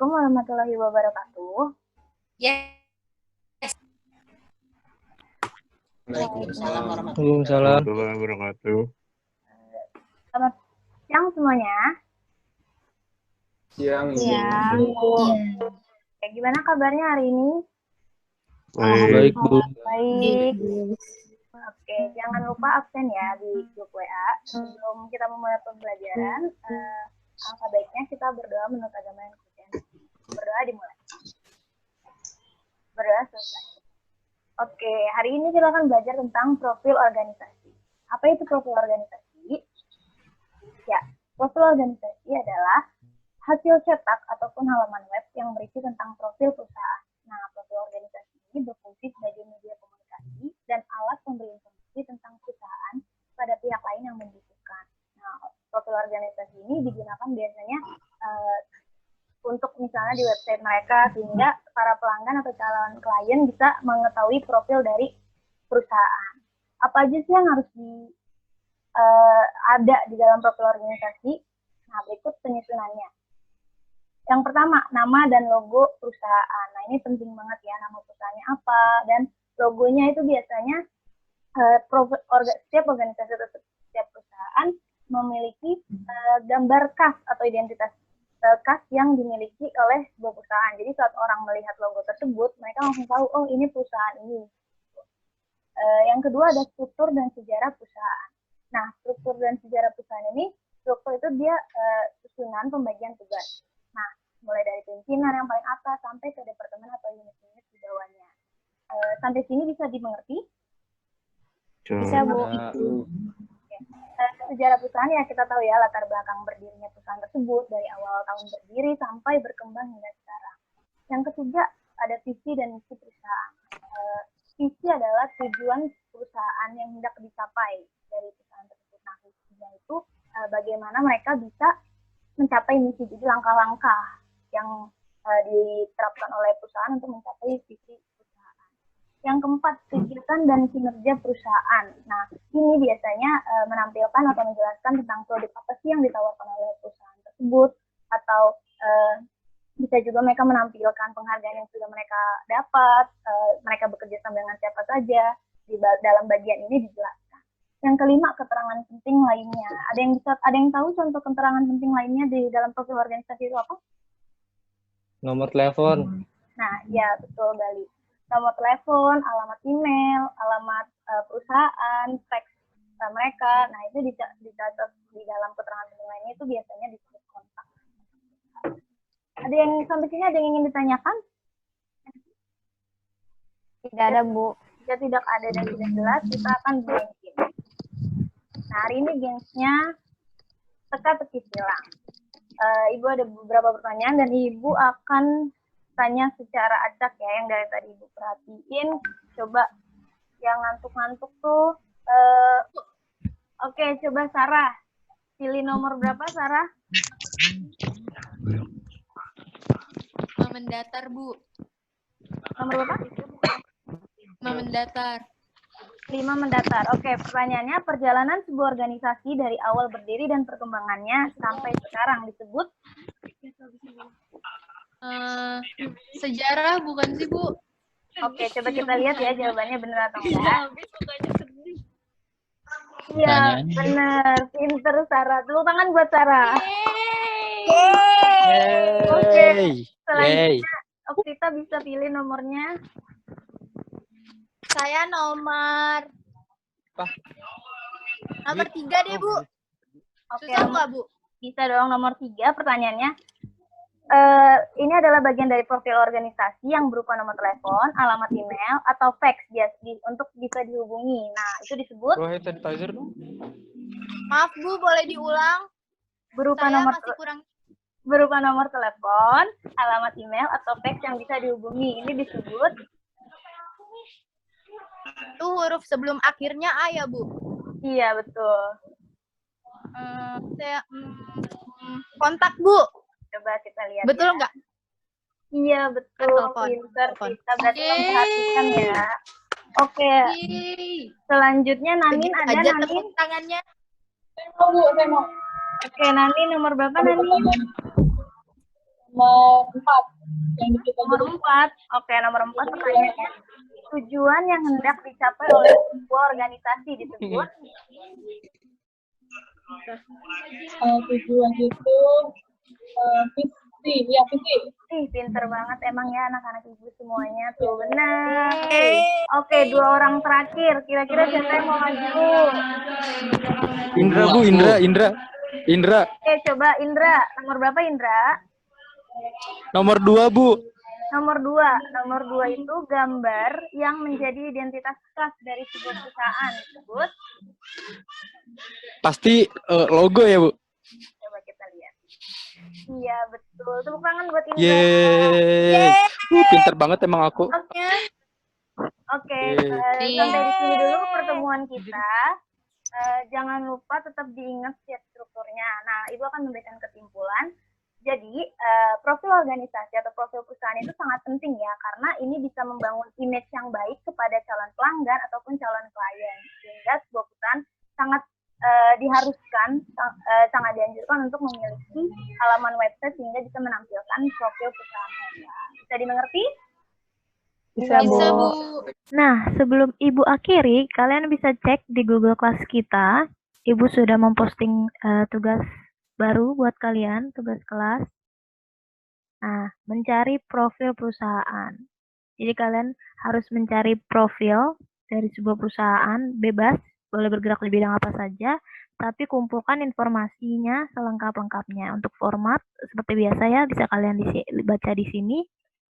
Assalamualaikum warahmatullahi wabarakatuh. Yes. Waalaikumsalam Warahmatullahi wabarakatuh. Selamat siang semuanya. Siang. Oke, gimana kabarnya hari ini? Baik, Bu. Baik. Oke, jangan lupa absen ya di grup WA. Sebelum kita memulai pembelajaran, alangkah baiknya kita berdoa menurut agama yang Kristen. Berdoa dimulai. Berdoa selesai. Oke, hari ini kita akan belajar tentang profil organisasi. Apa itu profil organisasi? Ya, profil organisasi adalah hasil cetak ataupun halaman web yang berisi tentang profil perusahaan. Nah, profil organisasi ini berfungsi sebagai media komunikasi dan alat pemberi informasi tentang perusahaan pada pihak lain yang membutuhkan. Nah, profil organisasi ini digunakan biasanya untuk misalnya di website mereka, sehingga para pelanggan atau calon klien bisa mengetahui profil dari perusahaan. Apa aja sih yang harus ada di dalam profil organisasi? Nah, berikut penyusunannya. Yang pertama, nama dan logo perusahaan. Nah, ini penting banget ya, nama perusahaannya apa, dan logonya itu biasanya setiap organisasi atau setiap perusahaan memiliki gambar khas atau identitas khas yang dimiliki oleh sebuah perusahaan. Jadi saat orang melihat logo tersebut, mereka langsung tahu, oh ini perusahaan ini. Yang kedua ada struktur dan sejarah perusahaan. Nah, struktur dan sejarah perusahaan ini, struktur itu dia susunan pembagian tugas. Nah, mulai dari pimpinan yang paling atas sampai ke departemen atau unit-unit di bawahnya. Sampai sini bisa dimengerti? Bisa, Bu. Sejarah perusahaan ya kita tahu ya, latar belakang berdirinya perusahaan tersebut dari awal tahun berdiri sampai berkembang hingga sekarang. Yang ketiga ada visi dan misi perusahaan. Visi adalah tujuan perusahaan yang hendak dicapai dari perusahaan tersebut. Nah, visinya itu bagaimana mereka bisa mencapai misi, jadi langkah-langkah yang diterapkan oleh perusahaan untuk mencapai visi perusahaan. Yang keempat, kegiatan dan kinerja perusahaan. Nah, ini biasanya menampilkan atau menjelaskan tentang produk apa sih yang ditawarkan oleh perusahaan tersebut, atau bisa juga mereka menampilkan penghargaan yang sudah mereka dapat, mereka bekerja sama dengan siapa saja, di dalam bagian ini dijelaskan. Yang kelima, keterangan penting lainnya. Ada yang tahu contoh keterangan penting lainnya di dalam profil organisasi itu apa? Nomor telepon. Nah, ya betul, Bali. Nomor telepon, alamat email, alamat perusahaan, fax mereka. Nah, itu dicatat di dalam keterangan penting lainnya, itu biasanya disebut kontak. Ada yang sampai sini ada yang ingin ditanyakan? Tidak ada, Bu. Jika tidak ada dan tidak jelas, kita akan mulai. Nah, hari ini gangsnya teka-teki silang. Ibu ada beberapa pertanyaan dan Ibu akan tanya secara acak ya, yang dari tadi Ibu perhatiin. Coba yang ngantuk-ngantuk tuh. Oke, coba Sarah. Pilih nomor berapa, Sarah? Mendatar, Bu. Nomor berapa? 5 mendatar. 5 mendatar. Oke, pertanyaannya, perjalanan sebuah organisasi dari awal berdiri dan perkembangannya sampai sekarang disebut? Sejarah bukan sih, Bu? Oke, coba kita lihat ya jawabannya benar atau enggak. Iya, benar. Pinter, Sarah. Tepuk tangan buat Sarah. Oke, selanjutnya Oktita bisa pilih nomornya. Saya nomor 3 deh, Bu. Oke, Susah nggak, Bu? Bisa dong, nomor 3 pertanyaannya. Ini adalah bagian dari profil organisasi yang berupa nomor telepon, alamat email, atau fax untuk bisa dihubungi. Nah, itu disebut? Maaf, Bu, boleh diulang? Berupa Saya nomor masih kurang. Berupa nomor telepon, alamat email, atau fax yang bisa dihubungi. Ini disebut? Itu huruf sebelum akhirnya A ya, Bu? Iya, betul. Kontak, Bu. Coba kita lihat. Betul ya. nggak? Iya, betul. Pinter, kita berarti memperhatikan ya. Oke. Selanjutnya Nanin ada, aja Nanin. tepuk tangannya. Oke, Nanin nomor berapa, Nanin? nomor 4 yang kita Nomor 4. Oke, nomor 4 pertanyaannya. Tujuan yang hendak dicapai oleh sebuah organisasi disebut tujuan itu visi, ya visi. Ih, pinter banget emang ya anak-anak ibu semuanya tuh, benar. Oke, 2 orang terakhir. Kira-kira siapa yang mau maju? Indra, Bu. Indra. Oke, coba Indra. Nomor berapa Indra? Nomor 2, Bu. Nomor 2. Nomor 2 itu gambar yang menjadi identitas khas dari sebuah perusahaan disebut. Pasti logo ya, Bu? Coba kita lihat. Iya, betul. Tepuk tangan buat Indra. Yeay. Pinter banget emang aku. Oke, sampai di sini dulu pertemuan kita. Jangan lupa tetap diingat setiap strukturnya. Nah, Ibu akan memberikan kesimpulan. Jadi, profil organisasi atau profil perusahaan itu sangat penting ya, karena ini bisa membangun image yang baik kepada calon pelanggan ataupun calon klien. Sehingga sebuah perusahaan sangat diharuskan, sangat dianjurkan untuk memiliki halaman website sehingga bisa menampilkan profil perusahaan mereka. Bisa dimengerti? Bisa, Bu. Nah, sebelum Ibu akhiri, kalian bisa cek di Google Class kita. Ibu sudah memposting tugas baru buat kalian, tugas kelas. Nah, mencari profil perusahaan. Jadi kalian harus mencari profil dari sebuah perusahaan, bebas, boleh bergerak di bidang apa saja, tapi kumpulkan informasinya selengkap-lengkapnya. Untuk format, seperti biasa ya, bisa kalian baca di sini.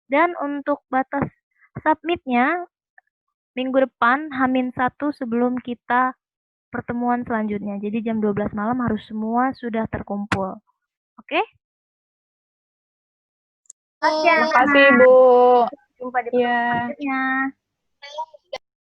Dan untuk batas submitnya, minggu depan, H-1 sebelum kita pertemuan selanjutnya. Jadi jam 12 malam harus semua sudah terkumpul. Oke? Terima kasih, Bu. Jumpa di pertemuan selanjutnya.